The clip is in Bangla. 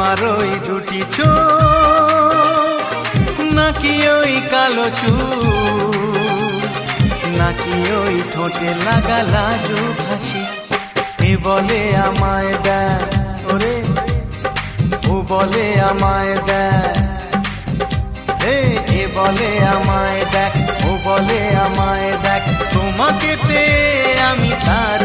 তোমার ওই দুটি চোখ, নাকি ওই কালো চুল, নাকি ওই ঠোঁটে লাগা লাজুক হাসি। এ বলে আমায় দেখ ওরে, ও বলে আমায় দেখ, এ বলে আমায় দেখ, ও বলে আমায় দেখ, তোমাকে পেয়ে আমি তার